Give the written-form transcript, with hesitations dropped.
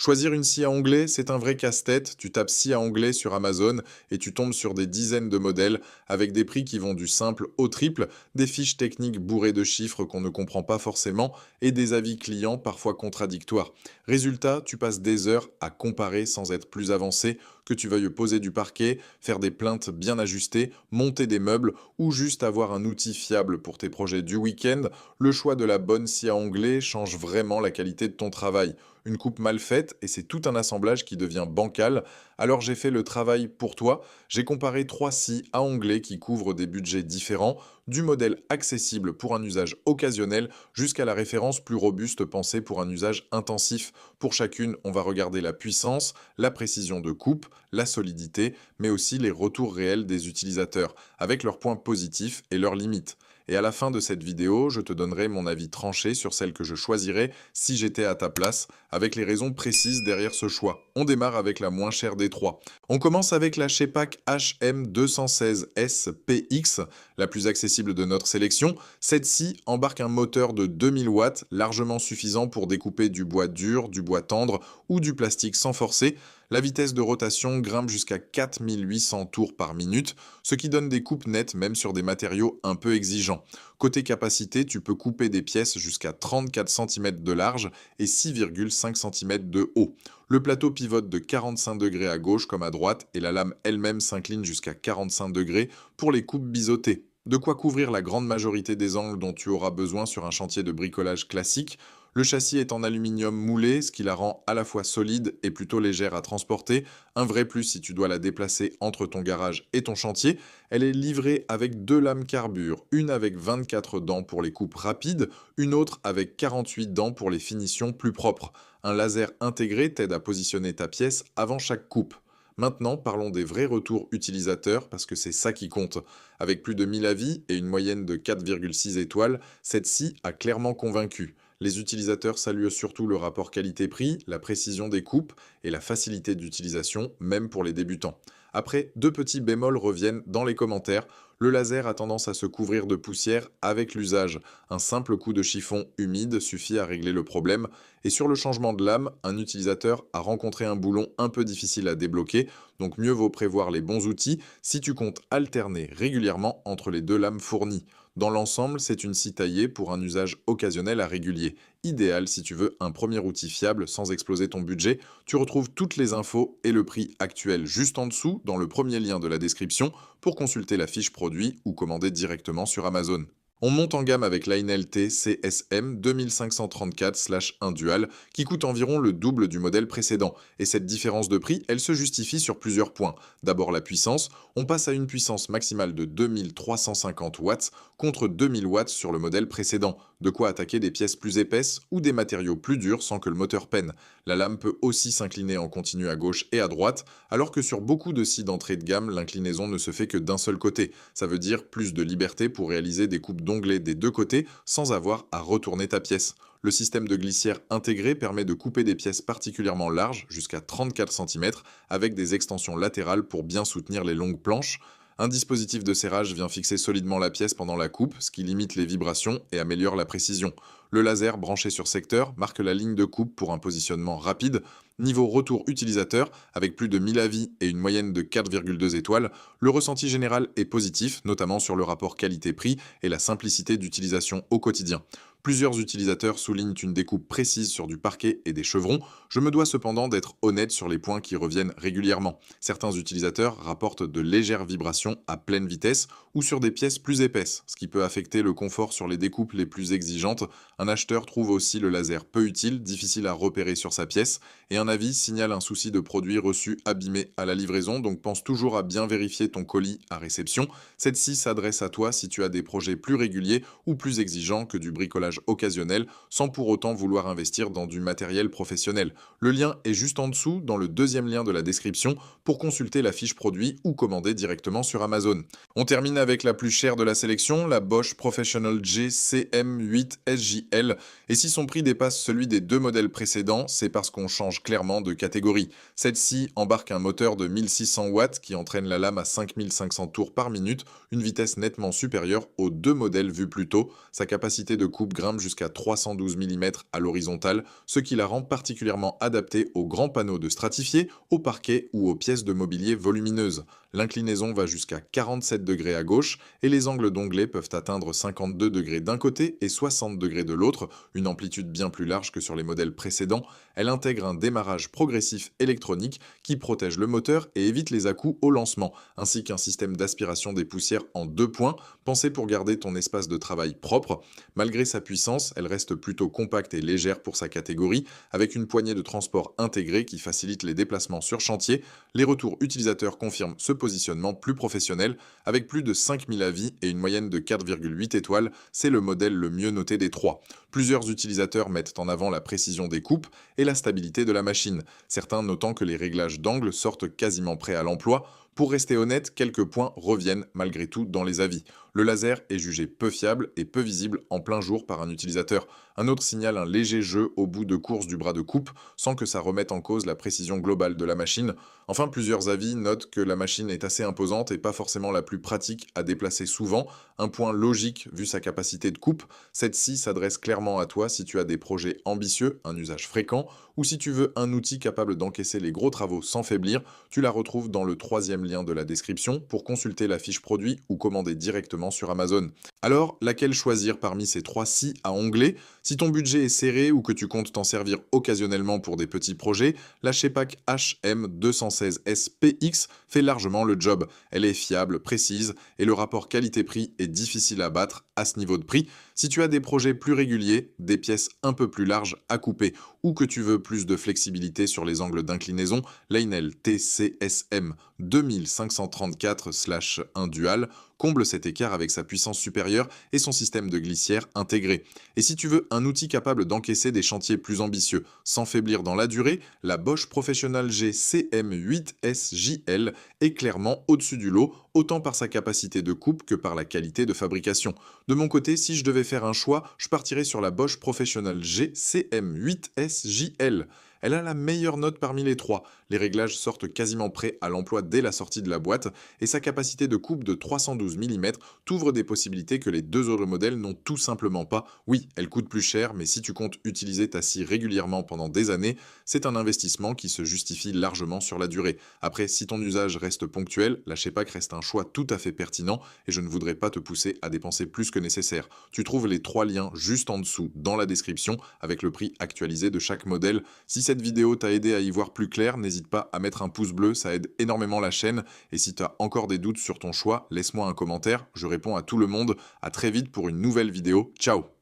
Choisir une scie à onglet, c'est un vrai casse-tête. Tu tapes scie à onglet sur Amazon et tu tombes sur des dizaines de modèles avec des prix qui vont du simple au triple, des fiches techniques bourrées de chiffres qu'on ne comprend pas forcément et des avis clients parfois contradictoires. Résultat, tu passes des heures à comparer sans être plus avancé, que tu veuilles poser du parquet, faire des plaintes bien ajustées, monter des meubles ou juste avoir un outil fiable pour tes projets du week-end. Le choix de la bonne scie à onglet change vraiment la qualité de ton travail. Une coupe mal faite et c'est tout un assemblage qui devient bancal. Alors j'ai fait le travail pour toi. J'ai comparé trois scies à onglet qui couvrent des budgets différents, du modèle accessible pour un usage occasionnel jusqu'à la référence plus robuste pensée pour un usage intensif. Pour chacune, on va regarder la puissance, la précision de coupe, la solidité, mais aussi les retours réels des utilisateurs, avec leurs points positifs et leurs limites. Et à la fin de cette vidéo, je te donnerai mon avis tranché sur celle que je choisirais si j'étais à ta place, avec les raisons précises derrière ce choix. On démarre avec la moins chère des trois. On commence avec la Shepak HM216S PX, la plus accessible de notre sélection. Cette-ci embarque un moteur de 2000 watts, largement suffisant pour découper du bois dur, du bois tendre ou du plastique sans forcer. La vitesse de rotation grimpe jusqu'à 4800 tours par minute, ce qui donne des coupes nettes même sur des matériaux un peu exigeants. Côté capacité, tu peux couper des pièces jusqu'à 34 cm de large et 6,5 cm de haut. Le plateau pivote de 45 degrés à gauche comme à droite et la lame elle-même s'incline jusqu'à 45 degrés pour les coupes biseautées. De quoi couvrir la grande majorité des angles dont tu auras besoin sur un chantier de bricolage classique. Le châssis est en aluminium moulé, ce qui la rend à la fois solide et plutôt légère à transporter. Un vrai plus si tu dois la déplacer entre ton garage et ton chantier. Elle est livrée avec deux lames carbure, une avec 24 dents pour les coupes rapides, une autre avec 48 dents pour les finitions plus propres. Un laser intégré t'aide à positionner ta pièce avant chaque coupe. Maintenant, parlons des vrais retours utilisateurs parce que c'est ça qui compte. Avec plus de 1000 avis et une moyenne de 4,6 étoiles, cette scie a clairement convaincu. Les utilisateurs saluent surtout le rapport qualité-prix, la précision des coupes et la facilité d'utilisation, même pour les débutants. Après, deux petits bémols reviennent dans les commentaires. Le laser a tendance à se couvrir de poussière avec l'usage. Un simple coup de chiffon humide suffit à régler le problème. Et sur le changement de lame, un utilisateur a rencontré un boulon un peu difficile à débloquer, donc mieux vaut prévoir les bons outils si tu comptes alterner régulièrement entre les deux lames fournies. Dans l'ensemble, c'est une scie taillée pour un usage occasionnel à régulier. Idéal si tu veux un premier outil fiable sans exploser ton budget. Tu retrouves toutes les infos et le prix actuel juste en dessous dans le premier lien de la description pour consulter la fiche produit ou commander directement sur Amazon. On monte en gamme avec l'Ainelt CSM 2534/1 Dual qui coûte environ le double du modèle précédent. Et cette différence de prix, elle se justifie sur plusieurs points. D'abord la puissance, on passe à une puissance maximale de 2350 watts contre 2000 watts sur le modèle précédent. De quoi attaquer des pièces plus épaisses ou des matériaux plus durs sans que le moteur peine. La lame peut aussi s'incliner en continu à gauche et à droite, alors que sur beaucoup de scies d'entrée de gamme, l'inclinaison ne se fait que d'un seul côté. Ça veut dire plus de liberté pour réaliser des coupes d'onglets des deux côtés sans avoir à retourner ta pièce. Le système de glissière intégré permet de couper des pièces particulièrement larges, jusqu'à 34 cm, avec des extensions latérales pour bien soutenir les longues planches. Un dispositif de serrage vient fixer solidement la pièce pendant la coupe, ce qui limite les vibrations et améliore la précision. Le laser branché sur secteur marque la ligne de coupe pour un positionnement rapide. Niveau retour utilisateur, avec plus de 1000 avis et une moyenne de 4,2 étoiles, le ressenti général est positif, notamment sur le rapport qualité-prix et la simplicité d'utilisation au quotidien. Plusieurs utilisateurs soulignent une découpe précise sur du parquet et des chevrons. Je me dois cependant d'être honnête sur les points qui reviennent régulièrement. Certains utilisateurs rapportent de légères vibrations à pleine vitesse ou sur des pièces plus épaisses, ce qui peut affecter le confort sur les découpes les plus exigeantes. Un acheteur trouve aussi le laser peu utile, difficile à repérer sur sa pièce, et un avis signale un souci de produit reçu abîmé à la livraison, donc pense toujours à bien vérifier ton colis à réception. Celle-ci s'adresse à toi si tu as des projets plus réguliers ou plus exigeants que du bricolage occasionnel, sans pour autant vouloir investir dans du matériel professionnel. Le lien est juste en dessous, dans le deuxième lien de la description, pour consulter la fiche produit ou commander directement sur Amazon. On termine avec la plus chère de la sélection, la Bosch Professional G CM8 SJL, et si son prix dépasse celui des deux modèles précédents, c'est parce qu'on change clairement de catégorie. Celle-ci embarque un moteur de 1600 watts qui entraîne la lame à 5500 tours par minute, une vitesse nettement supérieure aux deux modèles vus plus tôt. Sa capacité de coupe grimpe jusqu'à 312 mm à l'horizontale, ce qui la rend particulièrement adaptée aux grands panneaux de stratifiés, au parquet ou aux pièces de mobilier volumineuses. L'inclinaison va jusqu'à 47 degrés à gauche et les angles d'onglet peuvent atteindre 52 degrés d'un côté et 60 degrés de l'autre, une amplitude bien plus large que sur les modèles précédents. Elle intègre un démarrage progressif électronique qui protège le moteur et évite les à-coups au lancement, ainsi qu'un système d'aspiration des poussières en 2 points, pensé pour garder ton espace de travail propre. Malgré sa puissance, elle reste plutôt compacte et légère pour sa catégorie, avec une poignée de transport intégrée qui facilite les déplacements sur chantier. Les retours utilisateurs confirment ce positionnement plus professionnel, avec plus de 5000 avis et une moyenne de 4,8 étoiles, c'est le modèle le mieux noté des trois. Plusieurs utilisateurs mettent en avant la précision des coupes et la stabilité de la machine, certains notant que les réglages d'angle sortent quasiment prêts à l'emploi. Pour rester honnête, quelques points reviennent malgré tout dans les avis. Le laser est jugé peu fiable et peu visible en plein jour par un utilisateur. Un autre signale un léger jeu au bout de course du bras de coupe, sans que ça remette en cause la précision globale de la machine. Enfin, plusieurs avis notent que la machine est assez imposante et pas forcément la plus pratique à déplacer souvent, un point logique vu sa capacité de coupe. Cette-ci s'adresse clairement à toi si tu as des projets ambitieux, un usage fréquent, ou si tu veux un outil capable d'encaisser les gros travaux sans faiblir. Tu la retrouves dans le troisième lien de la description pour consulter la fiche produit ou commander directement sur Amazon. Alors, laquelle choisir parmi ces trois scies à onglet? Si ton budget est serré ou que tu comptes t'en servir occasionnellement pour des petits projets, la Shepak HM216SPX fait largement le job. Elle est fiable, précise et le rapport qualité-prix est difficile à battre à ce niveau de prix. Si tu as des projets plus réguliers, des pièces un peu plus larges à couper ou que tu veux plus de flexibilité sur les angles d'inclinaison, Leinel TCSM 2534/1 Dual comble cet écart avec sa puissance supérieure et son système de glissière intégré. Et si tu veux un outil capable d'encaisser des chantiers plus ambitieux sans faiblir dans la durée, la Bosch Professional G CM8SJL est clairement au-dessus du lot, autant par sa capacité de coupe que par la qualité de fabrication. De mon côté, si je devais faire un choix, je partirais sur la Bosch Professional G CM8SJL. Elle a la meilleure note parmi les trois. Les réglages sortent quasiment prêts à l'emploi dès la sortie de la boîte et sa capacité de coupe de 312 mm t'ouvre des possibilités que les deux autres modèles n'ont tout simplement pas. Oui, elle coûte plus cher, mais si tu comptes utiliser ta scie régulièrement pendant des années, c'est un investissement qui se justifie largement sur la durée. Après, si ton usage reste ponctuel, la Shepak reste un choix tout à fait pertinent et je ne voudrais pas te pousser à dépenser plus que nécessaire. Tu trouves les trois liens juste en dessous dans la description avec le prix actualisé de chaque modèle. Si cette vidéo t'a aidé à y voir plus clair, n'hésite pas à mettre un pouce bleu, ça aide énormément la chaîne. Et si tu as encore des doutes sur ton choix, laisse-moi un commentaire, je réponds à tout le monde. À très vite pour une nouvelle vidéo, ciao!